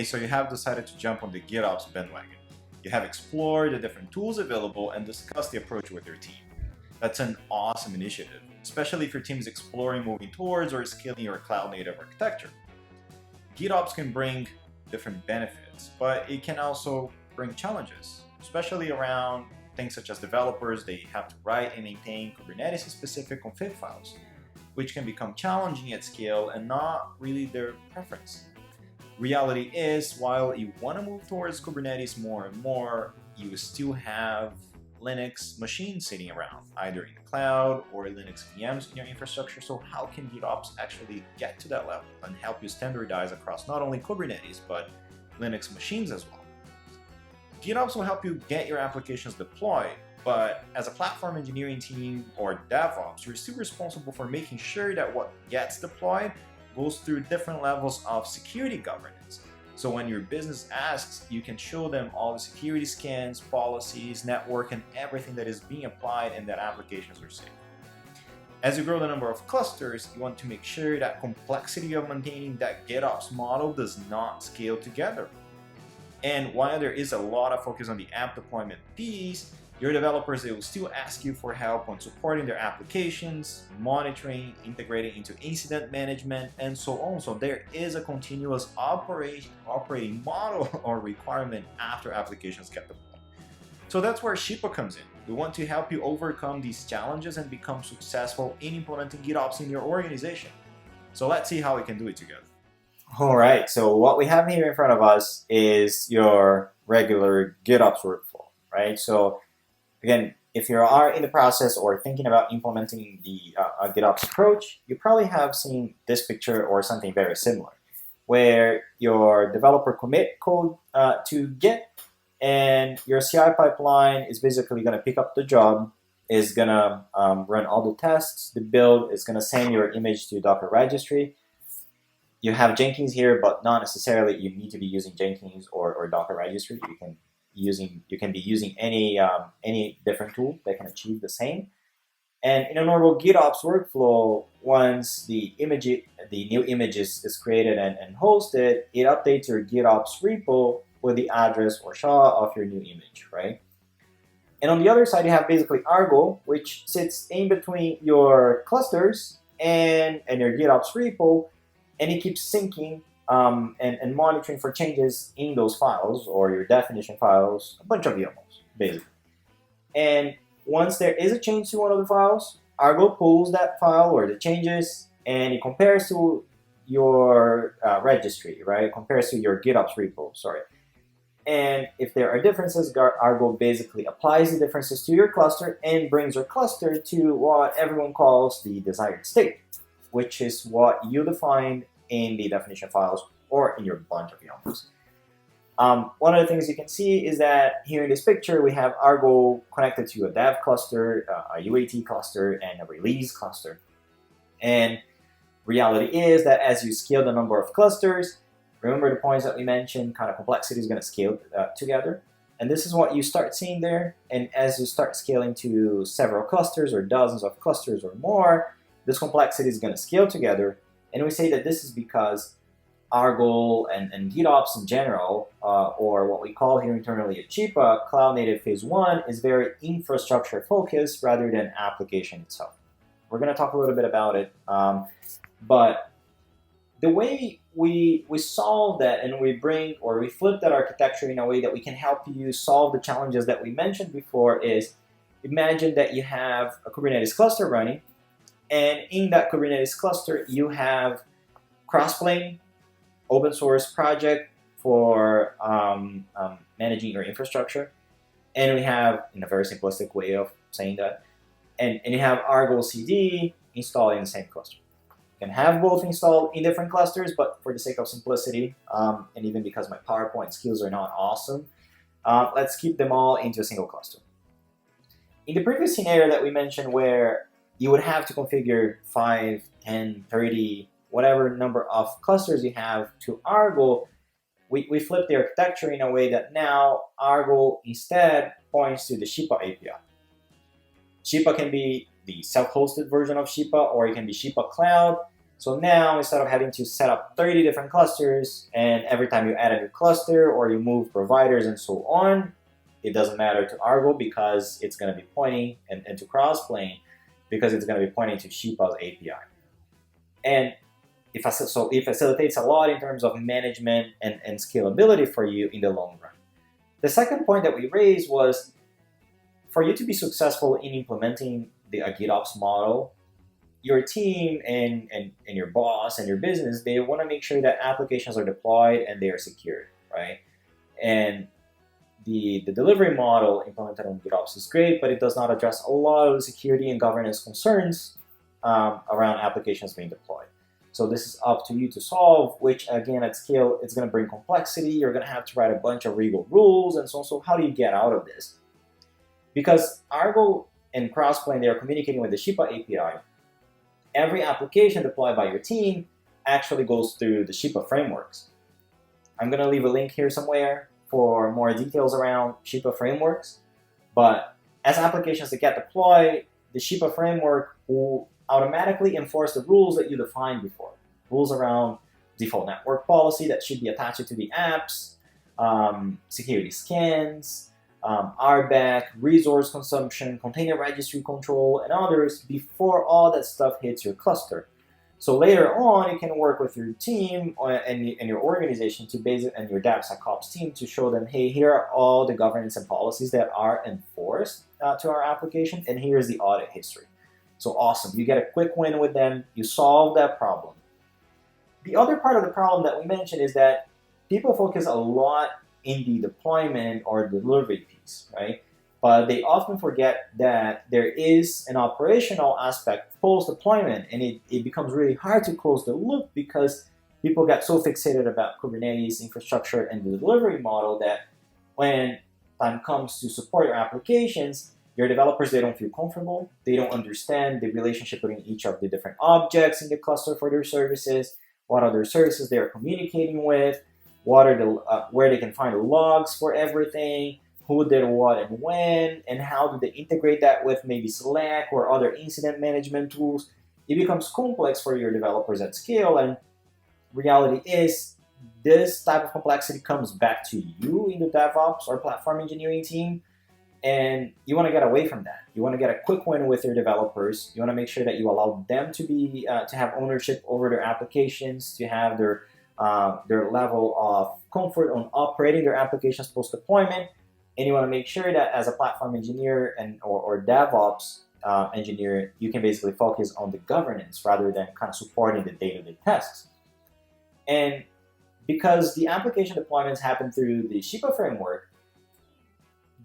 so you have decided to jump on the GitOps bandwagon. You have explored the different tools available and discussed the approach with your team. That's an awesome initiative, especially if your team is exploring moving towards or scaling your cloud-native architecture. GitOps can bring different benefits, but it can also bring challenges, especially around things such as developers. They have to write and maintain Kubernetes-specific config files, which can become challenging at scale and not really their preference. Reality is, while you want to move towards Kubernetes more and more, you still have Linux machines sitting around, either in the cloud or Linux VMs in your infrastructure. So how can GitOps actually get to that level and help you standardize across not only Kubernetes, but Linux machines as well? GitOps will help you get your applications deployed, but as a platform engineering team or DevOps, you're still responsible for making sure that what gets deployed goes through different levels of security governance. So when your business asks, you can show them all the security scans, policies, network, and everything that is being applied and that applications are safe. As you grow the number of clusters, you want to make sure that complexity of maintaining that GitOps model does not scale together. And while there is a lot of focus on the app deployment piece, your developers, they will still ask you for help on supporting their applications, monitoring, integrating into incident management, and so on. So there is a continuous operating model or requirement after applications get deployed. So that's where Shipa comes in. We want to help you overcome these challenges and become successful in implementing GitOps in your organization. So let's see how we can do it together. All right, so what we have here in front of us is your regular GitOps workflow, right? So again, if you are in the process or thinking about implementing the GitOps approach, you probably have seen this picture or something very similar, where your developer commit code to Git, and your CI pipeline is basically going to pick up the job, is going to run all the tests, the build is going to send your image to Docker registry. You have Jenkins here, but not necessarily you need to be using Jenkins or Docker registry. You can be using any different tool that can achieve the same. And in a normal GitOps workflow, once the new image is created and hosted, it updates your GitOps repo with the address or SHA of your new image, right? And on the other side, you have basically Argo, which sits in between your clusters and your GitOps repo, and it keeps syncing and monitoring for changes in those files or your definition files, a bunch of YAMLs, basically. And once there is a change to one of the files, Argo pulls that file or the changes, and it compares to your registry, right? It compares to your GitOps repo, sorry. And if there are differences, Argo basically applies the differences to your cluster and brings your cluster to what everyone calls the desired state, which is what you defined in the definition files or in your bunch of YAMLs. One of the things you can see is that here in this picture, we have Argo connected to a dev cluster, a UAT cluster, and a release cluster. And reality is that as you scale the number of clusters, remember the points that we mentioned, kind of complexity is going to scale together. And this is what you start seeing there. And as you start scaling to several clusters or dozens of clusters or more, this complexity is going to scale together. And we say that this is because Argo and GitOps in general, or what we call here internally at Shipa, Cloud Native Phase 1, is very infrastructure focused rather than application itself. We're going to talk a little bit about it. But the way we solve that and we flip that architecture in a way that we can help you solve the challenges that we mentioned before is, imagine that you have a Kubernetes cluster running, and in that Kubernetes cluster, you have Crossplane, open source project for managing your infrastructure. And we have, in a very simplistic way of saying that, and you have Argo CD installed in the same cluster. You can have both installed in different clusters, but for the sake of simplicity, and even because my PowerPoint skills are not awesome, let's keep them all into a single cluster. In the previous scenario that we mentioned where you would have to configure 5, 10, 30, whatever number of clusters you have to Argo, we flip the architecture in a way that now Argo instead points to the Shipa API. Shipa can be the self-hosted version of Shipa, or it can be Shipa Cloud. So now, instead of having to set up 30 different clusters, and every time you add a new cluster or you move providers and so on, it doesn't matter to Argo because it's going to be pointing, and to Crossplane because it's going to be pointing to Shipa's API. And it facilitates a lot in terms of management and scalability for you in the long run. The second point that we raised was for you to be successful in implementing the GitOps model, your team and your boss and your business, they want to make sure that applications are deployed and they are secured, right? And the delivery model implemented on GitOps is great, but it does not address a lot of the security and governance concerns around applications being deployed. So this is up to you to solve, which again at scale, it's going to bring complexity. You're going to have to write a bunch of legal rules and so on. So how do you get out of this? Because Argo and Crossplane, they are communicating with the Shipa API. Every application deployed by your team actually goes through the Shipa frameworks. I'm going to leave a link here somewhere for more details around Shipa frameworks. But as applications that get deployed, the Shipa framework will automatically enforce the rules that you defined before. Rules around default network policy that should be attached to the apps, security scans, RBAC, resource consumption, container registry control, and others before all that stuff hits your cluster. So later on, you can work with your team and your organization to and your DevSecOps team to show them, hey, here are all the governance and policies that are enforced to our application, and here's the audit history. So awesome, you get a quick win with them, you solve that problem. The other part of the problem that we mentioned is that people focus a lot in the deployment or delivery piece, right? But they often forget that there is an operational aspect post-deployment, and it becomes really hard to close the loop because people get so fixated about Kubernetes infrastructure and the delivery model that when time comes to support your applications, your developers, they don't feel comfortable. They don't understand the relationship between each of the different objects in the cluster for their services, what other services they're communicating with, what are the where they can find the logs for everything, who did what and when, and how do they integrate that with maybe Slack or other incident management tools. It becomes complex for your developers at scale, and reality is this type of complexity comes back to you in the DevOps or platform engineering team, and you want to get away from that. You want to get a quick win with your developers. You want to make sure that you allow them to be to have ownership over their applications, to have their level of comfort on operating their applications post-deployment. And you want to make sure that as a platform engineer or DevOps engineer, you can basically focus on the governance rather than kind of supporting the day-to-day tasks. And because the application deployments happen through the Shipa framework,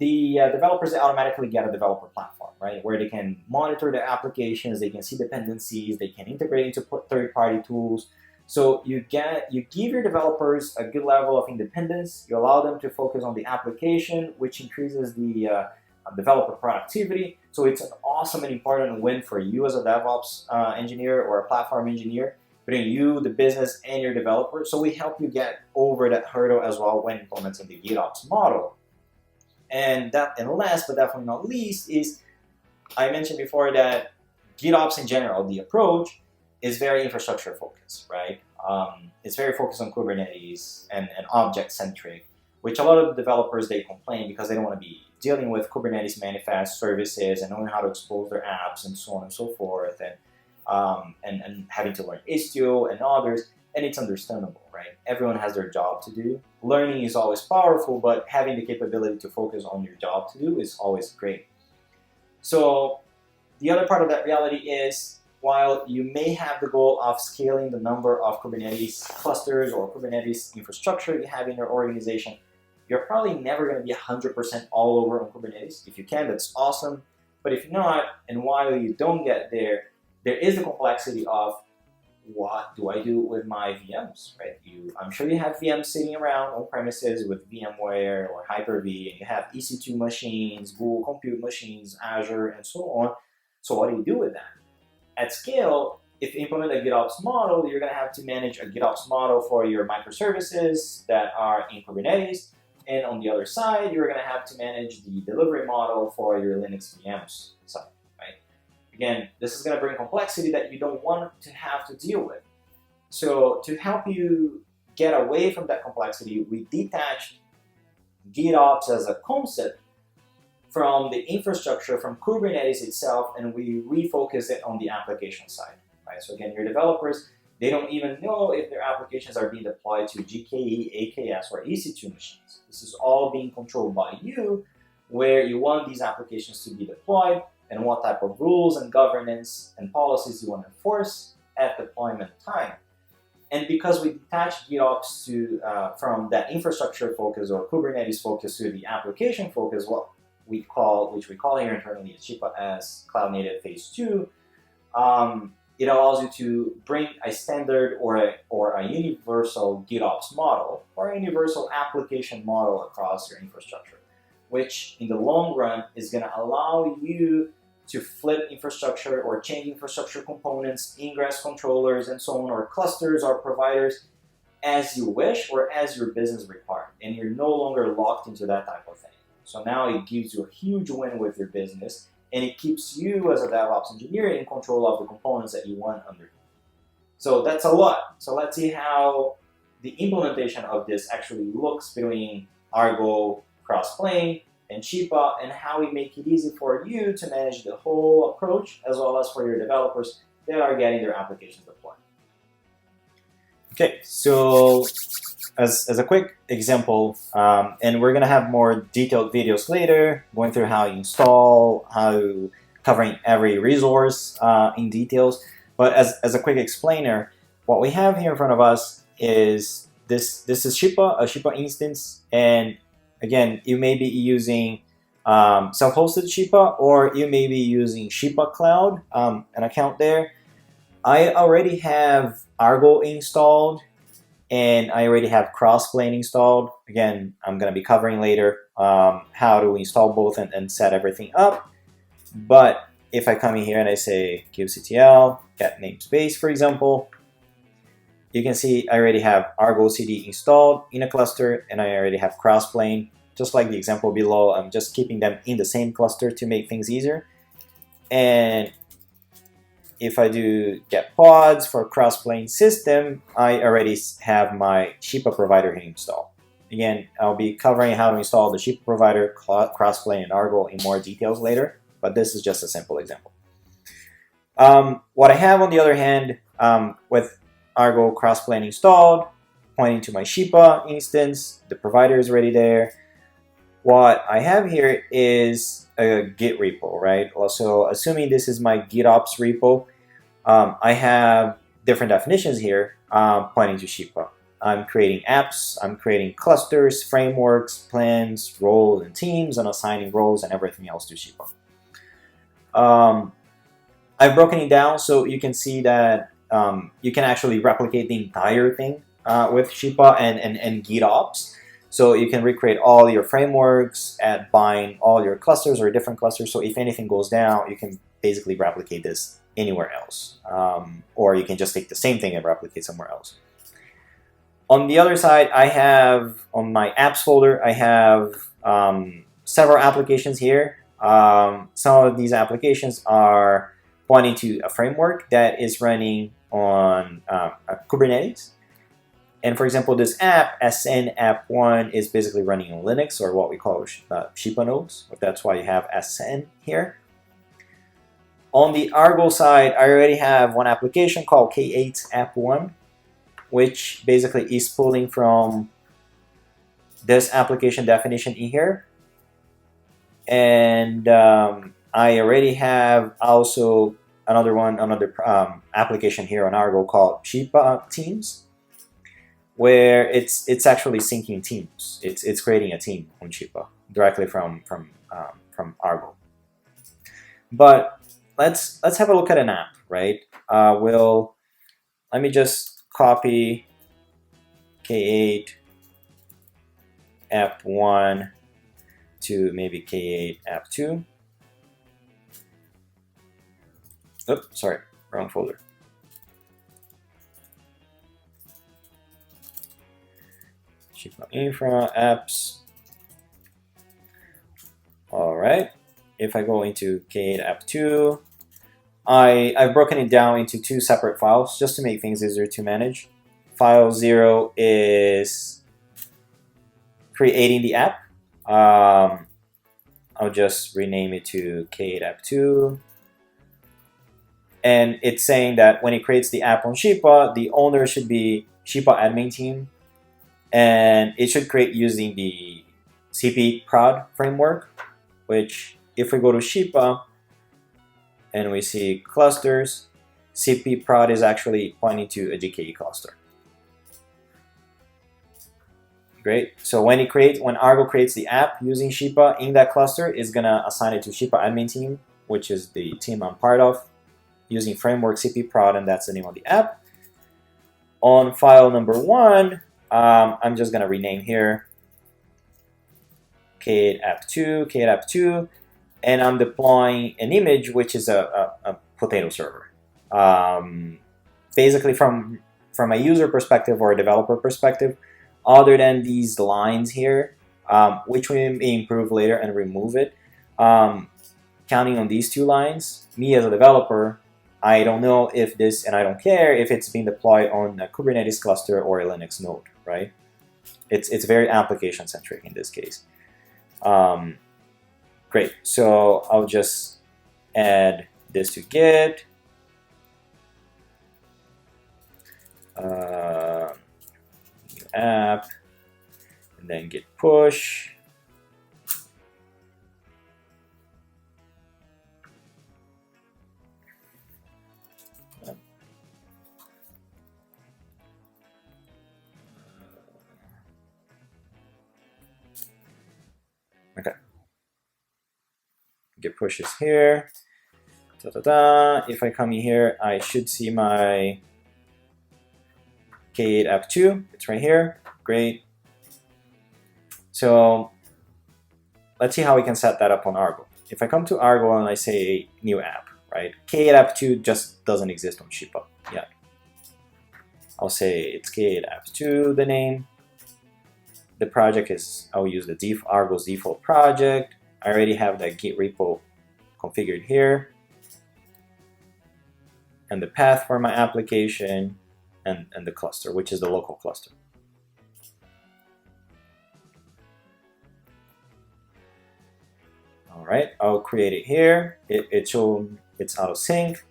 the developers, they automatically get a developer platform, right? Where they can monitor their applications, they can see dependencies, they can integrate into third-party tools. So you give your developers a good level of independence. You allow them to focus on the application, which increases the developer productivity. So it's an awesome and important win for you as a DevOps engineer or a platform engineer, between you, the business, and your developer. So we help you get over that hurdle as well when implementing the GitOps model. And last but definitely not least is, I mentioned before that GitOps in general, the approach, is very infrastructure focused, right? It's very focused on Kubernetes and object-centric, which a lot of developers, they complain because they don't want to be dealing with Kubernetes manifest services and knowing how to expose their apps and so on and so forth, and having to learn Istio and others, and it's understandable, right? Everyone has their job to do. Learning is always powerful, but having the capability to focus on your job to do is always great. So the other part of that reality is, while you may have the goal of scaling the number of Kubernetes clusters or Kubernetes infrastructure you have in your organization, you're probably never going to be 100% all over on Kubernetes. If you can, that's awesome. But if not, and while you don't get there, there is the complexity of, what do I do with my VMs, right? I'm sure you have VMs sitting around on premises with VMware or Hyper-V, and you have EC2 machines, Google Compute machines, Azure, and so on. So what do you do with that? At scale, if you implement a GitOps model, you're going to have to manage a GitOps model for your microservices that are in Kubernetes. And on the other side, you're going to have to manage the delivery model for your Linux VMs side, right? Again, this is going to bring complexity that you don't want to have to deal with. So to help you get away from that complexity, we detached GitOps as a concept from the infrastructure, from Kubernetes itself, and we refocus it on the application side. Right? So again, your developers, they don't even know if their applications are being deployed to GKE, AKS, or EC2 machines. This is all being controlled by you, where you want these applications to be deployed and what type of rules and governance and policies you want to enforce at deployment time. And because we detach GitOps from that infrastructure focus or Kubernetes focus to the application focus, which we call here internally at Shipa as Cloud Native Phase 2, it allows you to bring a standard or a universal GitOps model or a universal application model across your infrastructure, which in the long run is going to allow you to flip infrastructure or change infrastructure components, ingress controllers, and so on, or clusters or providers as you wish or as your business requires. And you're no longer locked into that type of thing. So now it gives you a huge win with your business, and it keeps you as a DevOps engineer in control of the components that you want underneath. So that's a lot. So let's see how the implementation of this actually looks between Argo, Crossplane, and Shipa, and how we make it easy for you to manage the whole approach, as well as for your developers that are getting their applications deployed. Okay, so as a quick example, and we're going to have more detailed videos later, going through how you install, covering every resource in details. But as a quick explainer, what we have here in front of us is this is Shipa, a Shipa instance, and again, you may be using self-hosted Shipa, or you may be using Shipa Cloud, an account there. I already have Argo installed, and I already have Crossplane installed. Again, I'm going to be covering later how to install both and set everything up. But if I come in here and I say kubectl, get namespace, for example, you can see I already have Argo CD installed in a cluster, and I already have Crossplane. Just like the example below, I'm just keeping them in the same cluster to make things easier. And if I do get pods for Crossplane system, I already have my Shipa provider here installed. Again, I'll be covering how to install the Shipa provider, Crossplane, and Argo in more details later, but this is just a simple example. What I have on the other hand, with Argo Crossplane installed, pointing to my Shipa instance, the provider is already there. What I have here is a Git repo, right? Also, assuming this is my GitOps repo, I have different definitions here pointing to Shipa. I'm creating apps, I'm creating clusters, frameworks, plans, roles, and teams, and assigning roles and everything else to Shipa. I've broken it down so you can see that you can actually replicate the entire thing with Shipa and GitOps. So you can recreate all your frameworks and bind all your clusters or different clusters. So if anything goes down, you can basically replicate this anywhere else. Or you can just take the same thing and replicate somewhere else. On the other side, I have, on my apps folder, I have several applications here. Some of these applications are pointing to a framework that is running on Kubernetes. And for example, this app, SN App 1, is basically running on Linux, or what we call Shipa nodes. That's why you have SN here. On the Argo side, I already have one application called K8 App 1, which basically is pulling from this application definition in here. And I already have also another application here on Argo called Shipa Teams, where it's actually syncing teams. It's creating a team on Shipa directly from Argo. But let's have a look at an app, right? Let me just copy K8 App 1 to maybe K8 App 2. Oops, sorry, wrong folder. Shipa Infra apps. All right. If I go into K8 App 2, I've broken it down into 2 separate files just to make things easier to manage. File 0 is creating the app. I'll just rename it to K8app2. And it's saying that when it creates the app on Shipa, the owner should be Shipa admin team. And it should create using the CP prod framework, which if we go to Shipa and we see clusters, CP prod is actually pointing to a GKE cluster. Great. So when Argo creates the app using Shipa in that cluster, it's gonna assign it to Shipa admin team, which is the team I'm part of, using framework CP prod, and that's the name of the app. On file number 1, I'm just gonna rename here K8app2, and I'm deploying an image which is a potato server. Basically, from a user perspective or a developer perspective, other than these lines here, which we may improve later and remove it, counting on these 2 lines, me as a developer, I don't know if this, and I don't care if it's being deployed on a Kubernetes cluster or a Linux node, right? It's very application centric in this case. Great, so I'll just add this to Git. New app, and then git push. Okay. Git push is here. If I come in here, I should see my K8app2. It's right here. Great. So let's see how we can set that up on Argo. If I come to Argo and I say new app, right? K8app2 just doesn't exist on Shipa yet. I'll say it's K8app2, the name. The project is, I'll use the Argo's default project. I already have that Git repo configured here. And the path for my application and the cluster, which is the local cluster. All right, I'll create it here. It's out of sync.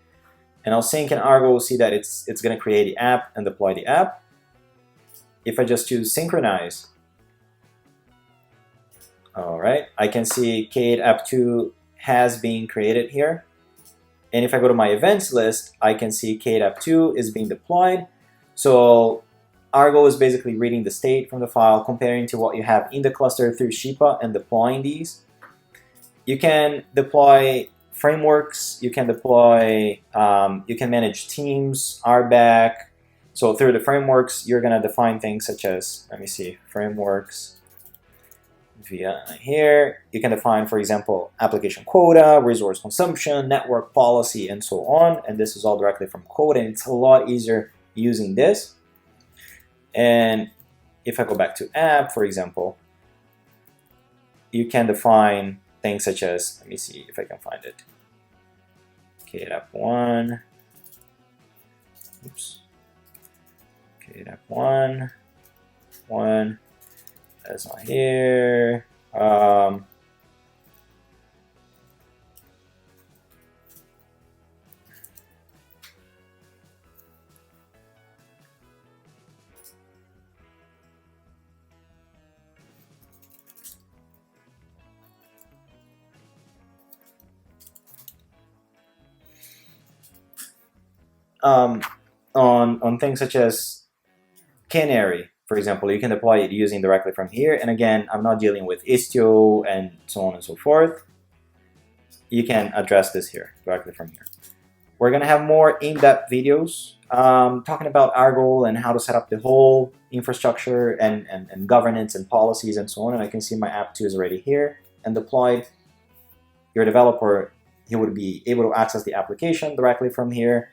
And I'll sync in Argo, we'll see that it's going to create the app and deploy the app. If I just choose synchronize, all right, I can see K8app2 has been created here. And if I go to my events list, I can see K8app2 is being deployed. So Argo is basically reading the state from the file, comparing to what you have in the cluster through Shipa and deploying these. You can deploy frameworks, you can deploy, you can manage teams, RBAC. So through the frameworks, you're gonna define things such as, let me see, frameworks via here. You can define, for example, application quota, resource consumption, network policy, and so on. And this is all directly from code, and it's a lot easier using this. And if I go back to app, for example, you can define things such as, let me see if I can find it. K8app1. Oops. K8app1. That's not here. On things such as Canary, for example, you can deploy it using directly from here. And again, I'm not dealing with Istio and so on and so forth. You can address this here directly from here. We're going to have more in-depth videos talking about Argo and how to set up the whole infrastructure and governance and policies and so on. And I can see my app2 is already here and deployed. Your developer, he would be able to access the application directly from here.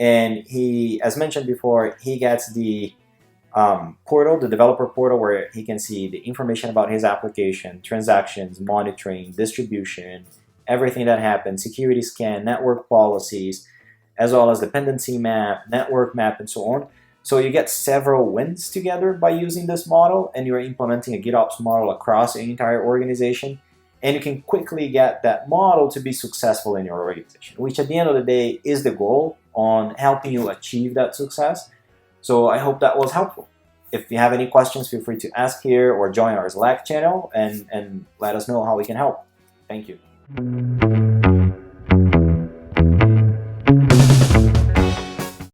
And he, as mentioned before, he gets the portal, the developer portal, where he can see the information about his application, transactions, monitoring, distribution, everything that happens, security scan, network policies, as well as dependency map, network map, and so on. So you get several wins together by using this model, and you're implementing a GitOps model across the entire organization, and you can quickly get that model to be successful in your organization, which at the end of the day is the goal on helping you achieve that success. So I hope that was helpful. If you have any questions, feel free to ask here or join our Slack channel and let us know how we can help. Thank you.